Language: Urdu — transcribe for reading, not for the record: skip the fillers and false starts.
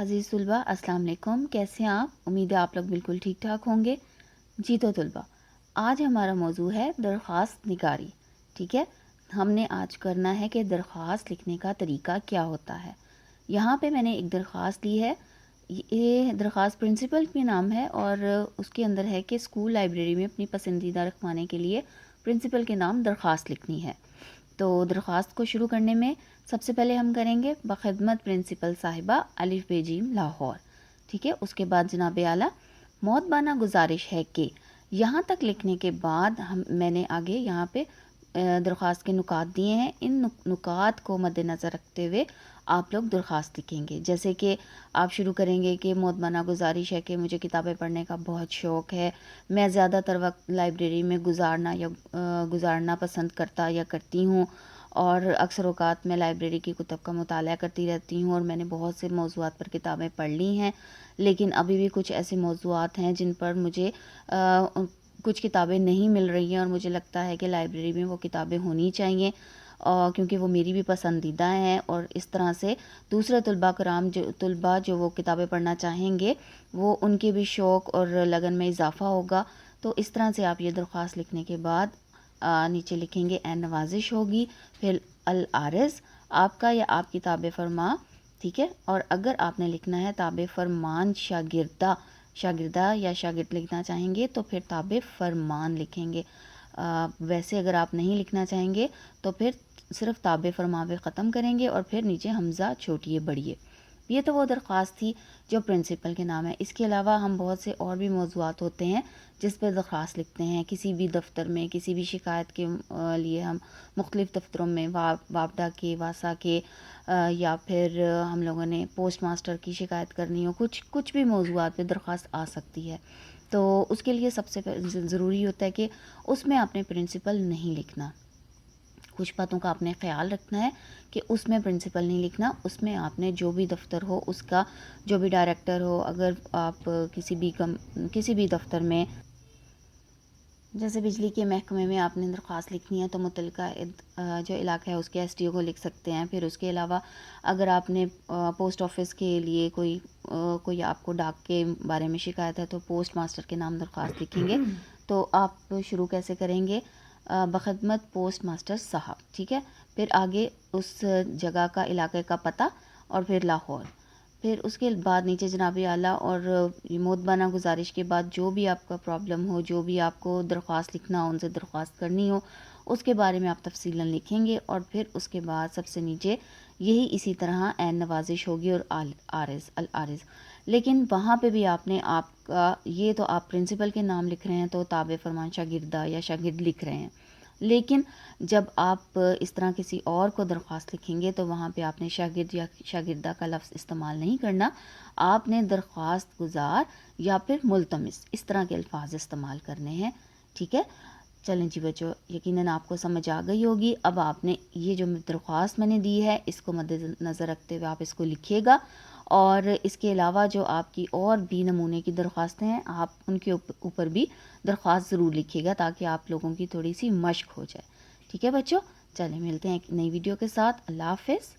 عزیز طلبہ السلام علیکم، کیسے ہیں آپ؟ امید ہے آپ لوگ بالکل ٹھیک ٹھاک ہوں گے۔ جی تو طلبہ، آج ہمارا موضوع ہے درخواست نگاری۔ ٹھیک ہے، ہم نے آج کرنا ہے کہ درخواست لکھنے کا طریقہ کیا ہوتا ہے۔ یہاں پہ میں نے ایک درخواست لی ہے، یہ درخواست پرنسپل کے نام ہے اور اس کے اندر ہے کہ اسکول لائبریری میں اپنی پسندیدہ رکھوانے کے لیے پرنسپل کے نام درخواست لکھنی ہے۔ تو درخواست کو شروع کرنے میں سب سے پہلے ہم کریں گے بخدمت پرنسپل صاحبہ الف بے جیم لاہور۔ ٹھیک ہے، اس کے بعد جناب اعلیٰ مؤدبانہ گزارش ہے کہ یہاں تک لکھنے کے بعد میں نے آگے یہاں پہ درخواست کے نکات دیے ہیں۔ ان نکات کو مد نظر رکھتے ہوئے آپ لوگ درخواست لکھیں گے، جیسے کہ آپ شروع کریں گے کہ مؤدبانہ گزارش ہے کہ مجھے کتابیں پڑھنے کا بہت شوق ہے، میں زیادہ تر وقت لائبریری میں گزارنا پسند کرتا یا کرتی ہوں، اور اکثر اوقات میں لائبریری کی کتب کا مطالعہ کرتی رہتی ہوں اور میں نے بہت سے موضوعات پر کتابیں پڑھ لی ہیں، لیکن ابھی بھی کچھ ایسے موضوعات ہیں جن پر مجھے کچھ کتابیں نہیں مل رہی ہیں اور مجھے لگتا ہے کہ لائبریری میں وہ کتابیں ہونی چاہیے کیونکہ وہ میری بھی پسندیدہ ہیں، اور اس طرح سے دوسرے طلباء جو وہ کتابیں پڑھنا چاہیں گے وہ ان کے بھی شوق اور لگن میں اضافہ ہوگا۔ تو اس طرح سے آپ یہ درخواست لکھنے کے بعد نیچے لکھیں گے اے نوازش ہوگی، پھر العارض آپ کا یا آپ کی تابع فرما۔ ٹھیک ہے، اور اگر آپ نے لکھنا ہے تابع فرمان شاگردہ یا شاگرد لکھنا چاہیں گے تو پھر تابع فرمان لکھیں گے۔ ویسے اگر آپ نہیں لکھنا چاہیں گے تو پھر صرف تابع فرما پہ ختم کریں گے اور پھر نیچے حمزہ چھوٹیے بڑھیے۔ یہ تو وہ درخواست تھی جو پرنسپل کے نام ہے۔ اس کے علاوہ ہم بہت سے اور بھی موضوعات ہوتے ہیں جس پہ درخواست لکھتے ہیں۔ کسی بھی دفتر میں کسی بھی شکایت کے لیے ہم مختلف دفتروں میں واپڈا کے، واسا کے، یا پھر ہم لوگوں نے پوسٹ ماسٹر کی شکایت کرنی ہو، کچھ بھی موضوعات پہ درخواست آ سکتی ہے۔ تو اس کے لیے سب سے ضروری ہوتا ہے کہ اس میں آپ نے پرنسپل نہیں لکھنا۔ کچھ باتوں کا آپ نے خیال رکھنا ہے کہ اس میں پرنسپل نہیں لکھنا، اس میں آپ نے جو بھی دفتر ہو اس کا جو بھی ڈائریکٹر ہو، اگر آپ کسی بھی دفتر میں جیسے بجلی کے محکمے میں آپ نے درخواست لکھنی ہے تو متعلقہ جو علاقہ ہے اس کے ایس ڈی او کو لکھ سکتے ہیں۔ پھر اس کے علاوہ اگر آپ نے پوسٹ آفس کے لیے کوئی آپ کو ڈاک کے بارے میں شکایت ہے تو پوسٹ ماسٹر کے نام درخواست لکھیں گے۔ تو آپ شروع کیسے کریں گے؟ بخدمت پوسٹ ماسٹر صاحب، ٹھیک ہے، پھر آگے اس جگہ کا علاقے کا پتہ اور پھر لاہور، پھر اس کے بعد نیچے جناب اعلیٰ اور مؤدبانہ گزارش کے بعد جو بھی آپ کا پرابلم ہو، جو بھی آپ کو درخواست لکھنا ہو، ان سے درخواست کرنی ہو، اس کے بارے میں آپ تفصیلاً لکھیں گے، اور پھر اس کے بعد سب سے نیچے یہی اسی طرح عین نوازش ہوگی اور العارض۔ لیکن وہاں پہ بھی آپ نے آپ کا یہ تو آپ پرنسپل کے نام لکھ رہے ہیں تو تابع فرمان شاگردہ یا شاگرد لکھ رہے ہیں، لیکن جب آپ اس طرح کسی اور کو درخواست لکھیں گے تو وہاں پہ آپ نے شاگرد یا شاگردہ کا لفظ استعمال نہیں کرنا، آپ نے درخواست گزار یا پھر ملتمس اس طرح کے الفاظ استعمال کرنے ہیں۔ ٹھیک ہے، چلیں جی بچوں، یقیناً آپ کو سمجھ آ گئی ہوگی۔ اب آپ نے یہ جو درخواست میں نے دی ہے اس کو مد نظر رکھتے ہوئے آپ اس کو لکھیے گا، اور اس کے علاوہ جو آپ کی اور بھی نمونے کی درخواستیں ہیں آپ ان کے اوپر بھی درخواست ضرور لکھیے گا تاکہ آپ لوگوں کی تھوڑی سی مشق ہو جائے۔ ٹھیک ہے بچوں، چلیں ملتے ہیں ایک نئی ویڈیو کے ساتھ۔ اللہ حافظ۔